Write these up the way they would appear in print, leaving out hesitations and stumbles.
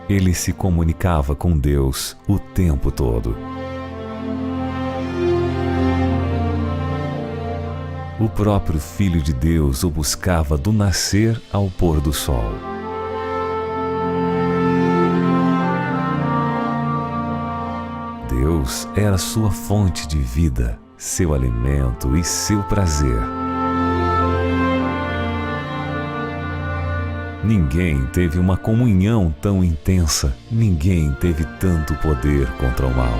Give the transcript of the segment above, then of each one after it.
ele se comunicava com Deus o tempo todo. O próprio Filho de Deus o buscava do nascer ao pôr do sol. Deus era sua fonte de vida, seu alimento e seu prazer. Ninguém teve uma comunhão tão intensa, ninguém teve tanto poder contra o mal.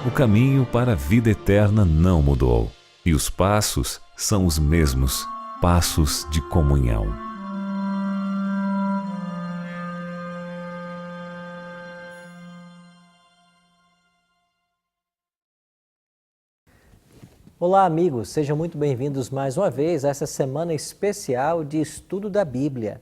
O caminho para a vida eterna não mudou, e os passos são os mesmos, passos de comunhão. Olá, amigos, sejam muito bem-vindos mais uma vez a essa semana especial de estudo da Bíblia.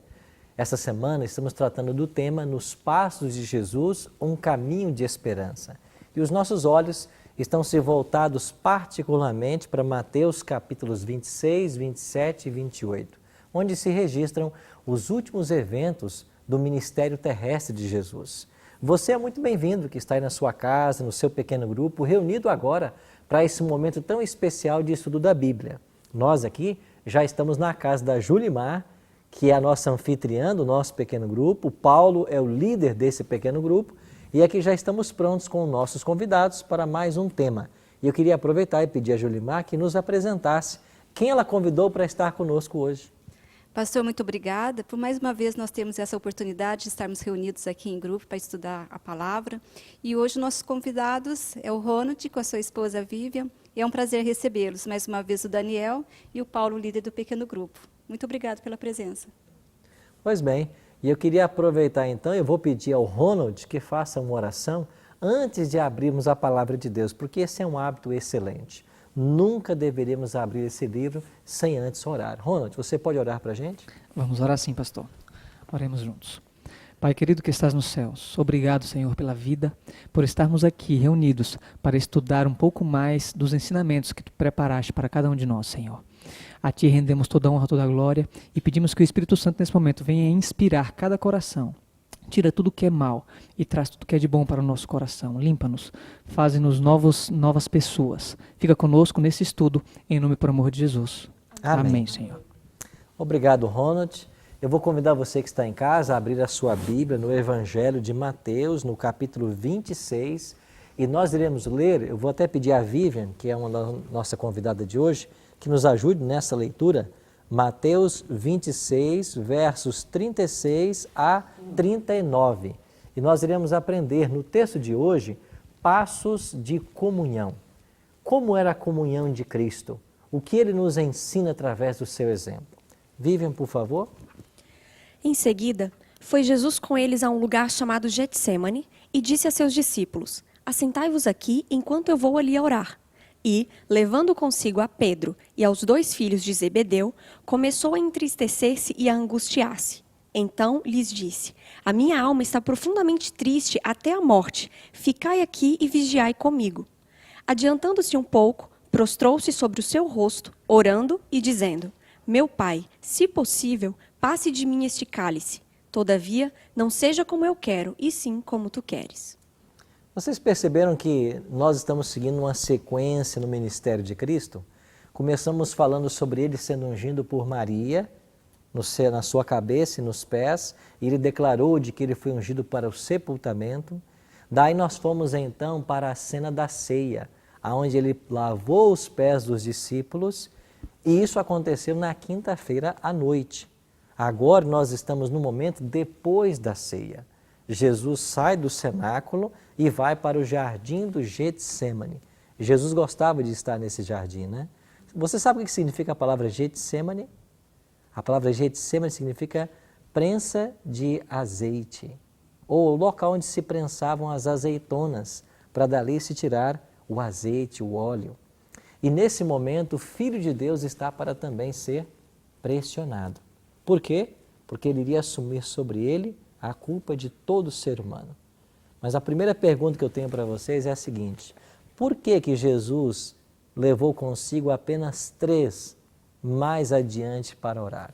Essa semana estamos tratando do tema Nos Passos de Jesus, um caminho de esperança. E os nossos olhos estão se voltados particularmente para Mateus capítulos 26, 27 e 28, onde se registram os últimos eventos do ministério terrestre de Jesus. Você é muito bem-vindo que está aí na sua casa, no seu pequeno grupo, reunido agora para esse momento tão especial de estudo da Bíblia. Nós aqui já estamos na casa da Julimar, que é a nossa anfitriã do nosso pequeno grupo. O Paulo é o líder desse pequeno grupo e aqui já estamos prontos com nossos convidados para mais um tema. E eu queria aproveitar e pedir a Julimar que nos apresentasse quem ela convidou para estar conosco hoje. Pastor, muito obrigada. Por mais uma vez nós temos essa oportunidade de estarmos reunidos aqui em grupo para estudar a palavra. E hoje nossos convidados é o Ronald com a sua esposa Vivian. E é um prazer recebê-los. Mais uma vez o Daniel e o Paulo, líder do pequeno grupo. Muito obrigado pela presença. Pois bem, e eu queria aproveitar então, eu vou pedir ao Ronald que faça uma oração antes de abrirmos a palavra de Deus, porque esse é um hábito excelente. Nunca deveríamos abrir esse livro sem antes orar. Ronald, você pode orar para a gente? Vamos orar sim, pastor. Oremos juntos. Pai querido que estás nos céus, obrigado, Senhor, pela vida, por estarmos aqui reunidos para estudar um pouco mais dos ensinamentos que Tu preparaste para cada um de nós, Senhor. A Ti rendemos toda a honra, toda a glória e pedimos que o Espírito Santo nesse momento venha inspirar cada coração. Tira tudo que é mal e traz tudo que é de bom para o nosso coração. Limpa-nos, faze-nos novas pessoas. Fica conosco nesse estudo, em nome e por amor de Jesus. Amém, Senhor. Obrigado, Ronald. Eu vou convidar você que está em casa a abrir a sua Bíblia no Evangelho de Mateus, no capítulo 26. E nós iremos ler, eu vou até pedir a Vivian, que é uma nossa convidada de hoje, que nos ajude nessa leitura. Mateus 26, versos 36 a 39. E nós iremos aprender no texto de hoje passos de comunhão. Como era a comunhão de Cristo? O que Ele nos ensina através do seu exemplo? Vivian, por favor. Em seguida, foi Jesus com eles a um lugar chamado Getsêmani e disse a seus discípulos: Assentai-vos aqui enquanto eu vou ali orar. E, levando consigo a Pedro e aos 2 filhos de Zebedeu, começou a entristecer-se e a angustiar-se. Então lhes disse: A minha alma está profundamente triste até a morte. Ficai aqui e vigiai comigo. Adiantando-se um pouco, prostrou-se sobre o seu rosto, orando e dizendo: Meu Pai, se possível, passe de mim este cálice. Todavia, não seja como eu quero, e sim como tu queres. Vocês perceberam que nós estamos seguindo uma sequência no ministério de Cristo? Começamos falando sobre Ele sendo ungido por Maria, na sua cabeça e nos pés, e Ele declarou de que Ele foi ungido para o sepultamento. Daí nós fomos então para a cena da ceia, onde Ele lavou os pés dos discípulos, e isso aconteceu na quinta-feira à noite. Agora nós estamos no momento depois da ceia. Jesus sai do cenáculo e vai para o jardim do Getsêmani. Jesus gostava de estar nesse jardim, né? Você sabe o que significa a palavra Getsêmani? A palavra Getsêmani significa prensa de azeite, ou o local onde se prensavam as azeitonas, para dali se tirar o azeite, o óleo. E nesse momento o Filho de Deus está para também ser pressionado. Por quê? Porque Ele iria assumir sobre Ele a culpa de todo ser humano. Mas a primeira pergunta que eu tenho para vocês é a seguinte: por que Jesus levou consigo apenas 3 mais adiante para orar?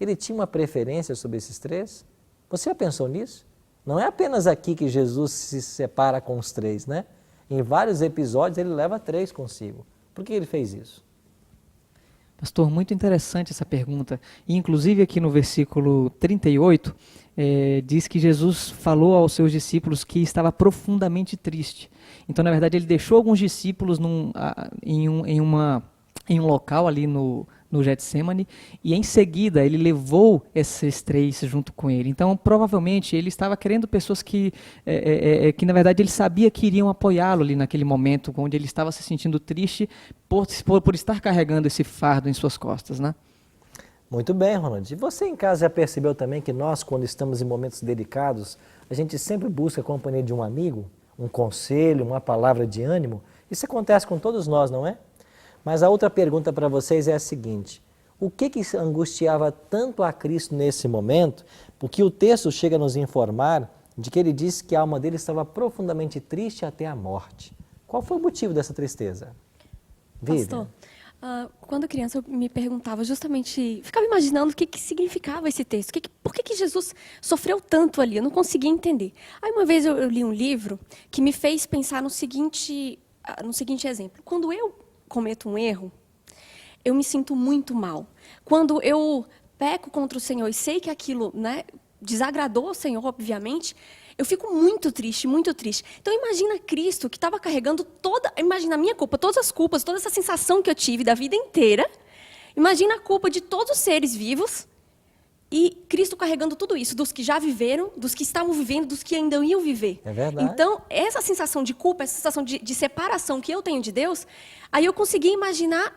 Ele tinha uma preferência sobre esses três? Você já pensou nisso? Não é apenas aqui que Jesus se separa com os três, né? Em vários episódios ele leva três consigo. Por que ele fez isso? Pastor, muito interessante essa pergunta. E, inclusive, aqui no versículo 38, diz que Jesus falou aos seus discípulos que estava profundamente triste. Então, na verdade, ele deixou alguns discípulos em um local ali no Getsemane, e em seguida ele levou esses três junto com ele. Então, provavelmente, ele estava querendo pessoas que na verdade, ele sabia que iriam apoiá-lo ali naquele momento, onde ele estava se sentindo triste por estar carregando esse fardo em suas costas, né? Muito bem, Ronald. E você em casa já percebeu também que nós, quando estamos em momentos delicados, a gente sempre busca a companhia de um amigo, um conselho, uma palavra de ânimo? Isso acontece com todos nós, não é? Mas a outra pergunta para vocês é a seguinte: o que angustiava tanto a Cristo nesse momento? Porque o texto chega a nos informar de que ele disse que a alma dele estava profundamente triste até a morte. Qual foi o motivo dessa tristeza? Pastor, quando criança eu me perguntava justamente, ficava imaginando o que significava esse texto, por que Jesus sofreu tanto ali, eu não conseguia entender. Aí uma vez eu li um livro que me fez pensar no seguinte exemplo: quando eu cometo um erro, eu me sinto muito mal. Quando eu peco contra o Senhor e sei que aquilo, né, desagradou o Senhor, obviamente, eu fico muito triste, muito triste. Então imagina Cristo, que estava carregando imagina a minha culpa, todas as culpas, toda essa sensação que eu tive da vida inteira. Imagina a culpa de todos os seres vivos, e Cristo carregando tudo isso, dos que já viveram, dos que estavam vivendo, dos que ainda iam viver. É verdade. Então, essa sensação de culpa, essa sensação de separação que eu tenho de Deus, aí eu consegui imaginar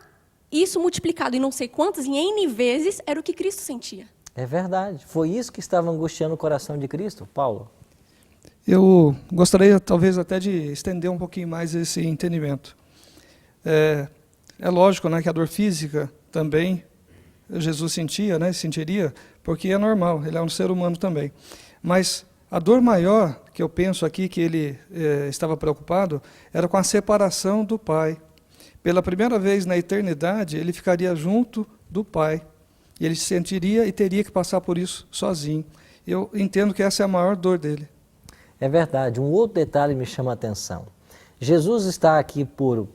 isso multiplicado em não sei quantas, em N vezes, era o que Cristo sentia. É verdade. Foi isso que estava angustiando o coração de Cristo, Paulo? Eu gostaria, talvez, até de estender um pouquinho mais esse entendimento. É lógico, né, que a dor física também Jesus sentia, né, sentiria, porque é normal, ele é um ser humano também. Mas a dor maior, que eu penso aqui que ele estava preocupado, era com a separação do Pai. Pela primeira vez na eternidade, ele ficaria junto do Pai. E ele sentiria e teria que passar por isso sozinho. Eu entendo que essa é a maior dor dele. É verdade. Um outro detalhe me chama a atenção. Jesus está aqui por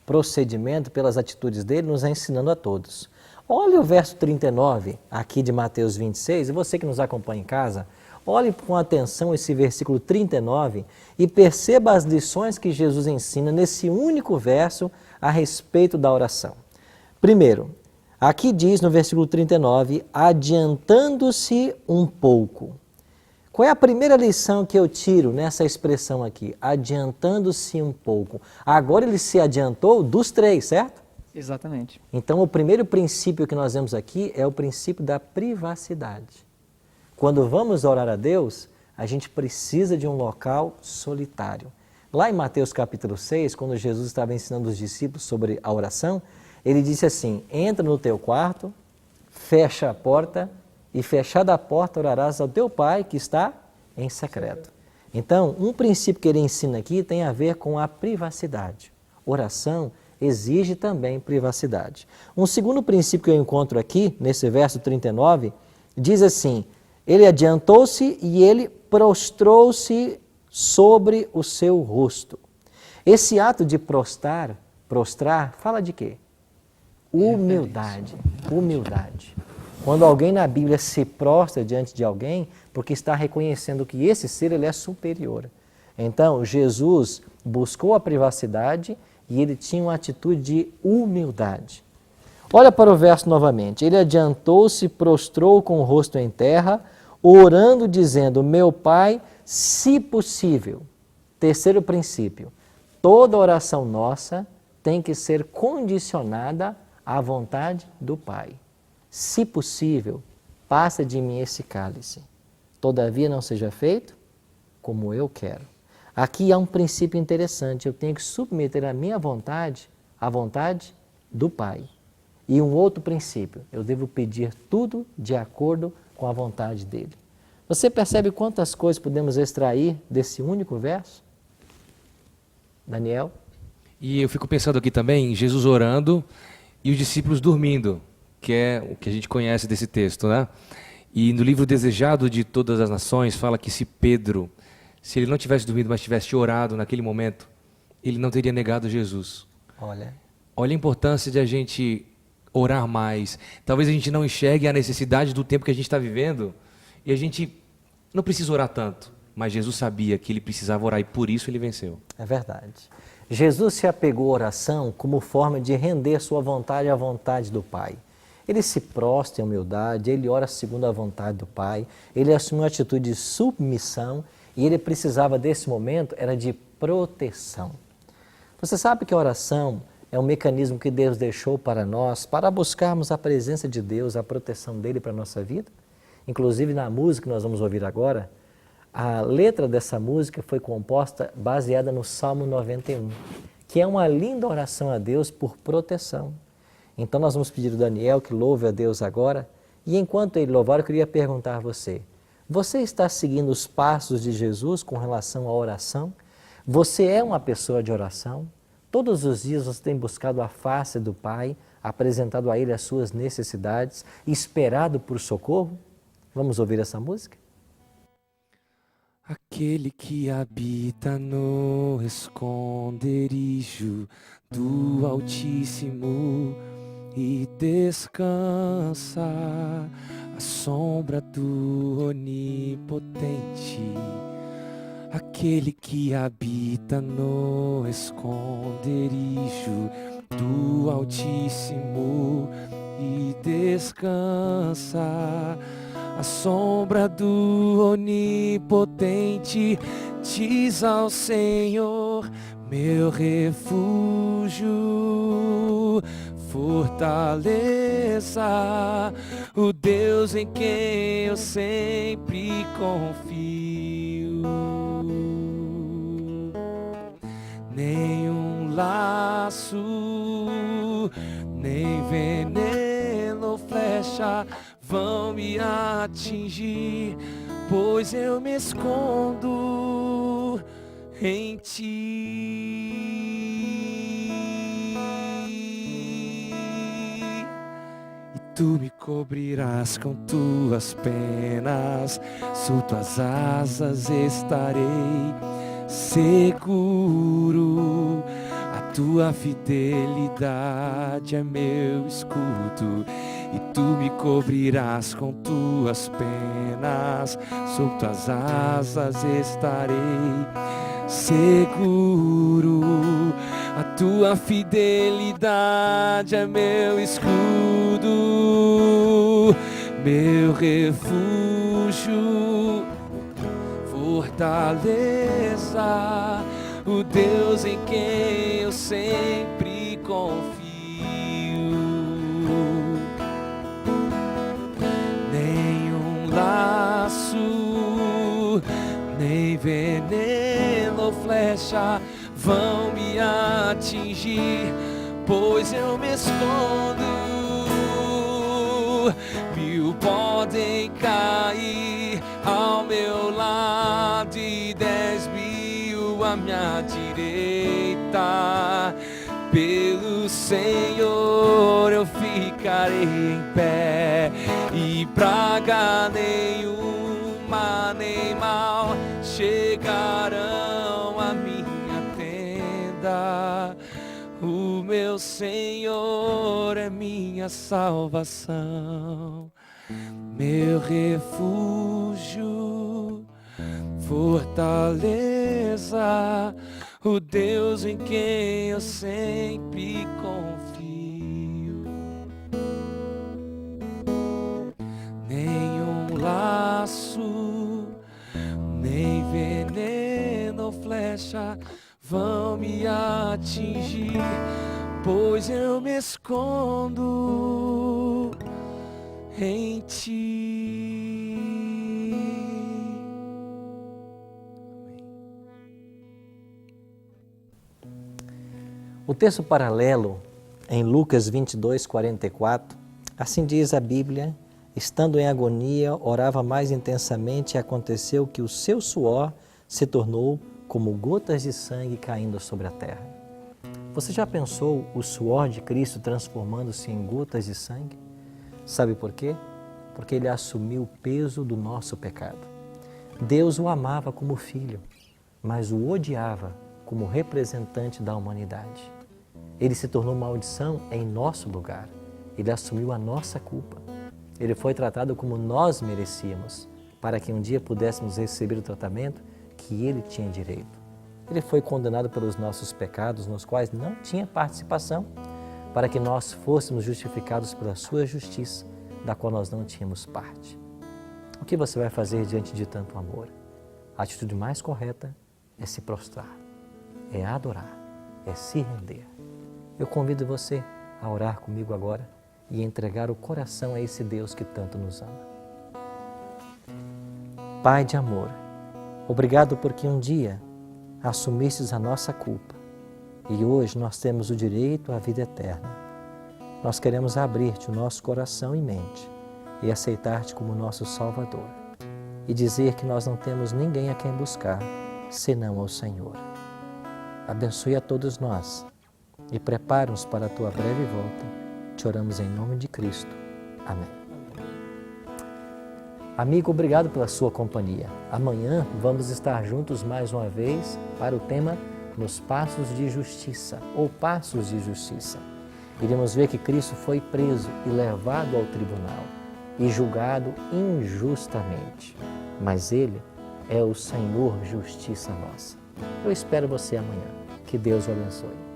procedimento, pelas atitudes dele, nos ensinando a todos. Olha o verso 39 aqui de Mateus 26, e você que nos acompanha em casa, olhe com atenção esse versículo 39 e perceba as lições que Jesus ensina nesse único verso a respeito da oração. Primeiro, aqui diz no versículo 39, adiantando-se um pouco. Qual é a primeira lição que eu tiro nessa expressão aqui? Adiantando-se um pouco. Agora ele se adiantou dos três, certo? Exatamente. Então o primeiro princípio que nós vemos aqui é o princípio da privacidade. Quando vamos orar a Deus, a gente precisa de um local solitário. Lá em Mateus capítulo 6, quando Jesus estava ensinando os discípulos sobre a oração, ele disse assim: entra no teu quarto, fecha a porta e fechada a porta orarás ao teu Pai que está em secreto. Então, um princípio que ele ensina aqui tem a ver com a privacidade. Oração exige também privacidade. Um segundo princípio que eu encontro aqui, nesse verso 39, diz assim: ele adiantou-se e ele prostrou-se sobre o seu rosto. Esse ato de prostrar, fala de quê? Humildade. Humildade. Quando alguém na Bíblia se prostra diante de alguém, porque está reconhecendo que esse ser ele é superior. Então, Jesus buscou a privacidade e ele tinha uma atitude de humildade. Olha para o verso novamente. Ele adiantou-se, prostrou com o rosto em terra, orando, dizendo: meu Pai, se possível. Terceiro princípio. Toda oração nossa tem que ser condicionada à vontade do Pai. Se possível, passa de mim esse cálice. Todavia não seja feito como eu quero. Aqui há um princípio interessante. Eu tenho que submeter a minha vontade à vontade do Pai. E um outro princípio. Eu devo pedir tudo de acordo com a vontade dele. Você percebe quantas coisas podemos extrair desse único verso? Daniel? E eu fico pensando aqui também, Jesus orando e os discípulos dormindo. que é o que a gente conhece desse texto, né? E no livro Desejado de Todas as Nações fala que se Pedro, se ele não tivesse dormido, mas tivesse orado naquele momento, ele não teria negado Jesus. Olha, Olha a importância de a gente orar mais. Talvez a gente não enxergue a necessidade do tempo que a gente está vivendo e a gente não precisa orar tanto. Mas Jesus sabia que ele precisava orar e por isso ele venceu. é verdade. Jesus se apegou à oração como forma de render sua vontade à vontade do Pai. Ele se prostra em humildade, ele ora segundo a vontade do Pai, ele assumiu uma atitude de submissão e ele precisava desse momento, era de proteção. Você sabe que a oração é um mecanismo que Deus deixou para nós, para buscarmos a presença de Deus, a proteção dele para a nossa vida? Inclusive na música que nós vamos ouvir agora, a letra dessa música foi composta baseada no Salmo 91, que é uma linda oração a Deus por proteção. Então nós vamos pedir ao Daniel que louve a Deus agora, e enquanto ele louvar, eu queria perguntar a você, você está seguindo os passos de Jesus com relação à oração? Você é uma pessoa de oração? Todos os dias você tem buscado a face do Pai, apresentado a Ele as suas necessidades e esperado por socorro? Vamos ouvir essa música? Aquele que habita no esconderijo do Altíssimo e descansa à sombra do Onipotente. Aquele que habita no esconderijo do Altíssimo e descansa à sombra do Onipotente, diz ao Senhor, meu refúgio, fortaleza, o Deus em quem eu sempre confio. Nenhum laço, nem veneno, flecha vão me atingir, pois eu me escondo em ti. E tu me cobrirás com tuas penas, sob tuas asas estarei seguro. A tua fidelidade é meu escudo, e tu me cobrirás com tuas penas, sob tuas asas estarei seguro. A tua fidelidade é meu escudo, meu refúgio, fortaleza, o Deus em quem eu sempre confio. Nenhum laço, nem veneno ou flecha vão me atingir, pois eu me escondo. 1000 podem cair ao meu lado e 10.000 à minha direita. Pelo Senhor eu ficarei em pé, e praga nenhuma nem mal chegarão à minha tenda. O meu Senhor é minha salvação, meu refúgio, fortaleza, o Deus em quem eu sempre confio. Nenhum laço, nem veneno ou flecha vão me atingir, pois eu me escondo em ti. O texto paralelo, em Lucas 22, 44, assim diz a Bíblia: estando em agonia, orava mais intensamente e aconteceu que o seu suor se tornou como gotas de sangue caindo sobre a terra. Você já pensou o suor de Cristo transformando-se em gotas de sangue? Sabe por quê? Porque ele assumiu o peso do nosso pecado. Deus o amava como filho, mas o odiava como representante da humanidade. Ele se tornou maldição em nosso lugar. Ele assumiu a nossa culpa. Ele foi tratado como nós merecíamos, para que um dia pudéssemos receber o tratamento que ele tinha direito. Ele foi condenado pelos nossos pecados, nos quais não tinha participação, para que nós fôssemos justificados pela sua justiça, da qual nós não tínhamos parte. O que você vai fazer diante de tanto amor? A atitude mais correta é se prostrar, é adorar, é se render. Eu convido você a orar comigo agora e entregar o coração a esse Deus que tanto nos ama. Pai de amor, obrigado porque um dia assumistes a nossa culpa e hoje nós temos o direito à vida eterna. Nós queremos abrir-te o nosso coração e mente e aceitar-te como nosso Salvador e dizer que nós não temos ninguém a quem buscar senão ao Senhor. Abençoe a todos nós e prepara-nos para a tua breve volta. Te oramos em nome de Cristo. Amém. Amigo, obrigado pela sua companhia. Amanhã vamos estar juntos mais uma vez para o tema Nos Passos de Justiça ou Passos de Justiça. Iremos ver que Cristo foi preso e levado ao tribunal e julgado injustamente. Mas Ele é o Senhor Justiça nossa. Eu espero você amanhã. Que Deus o abençoe.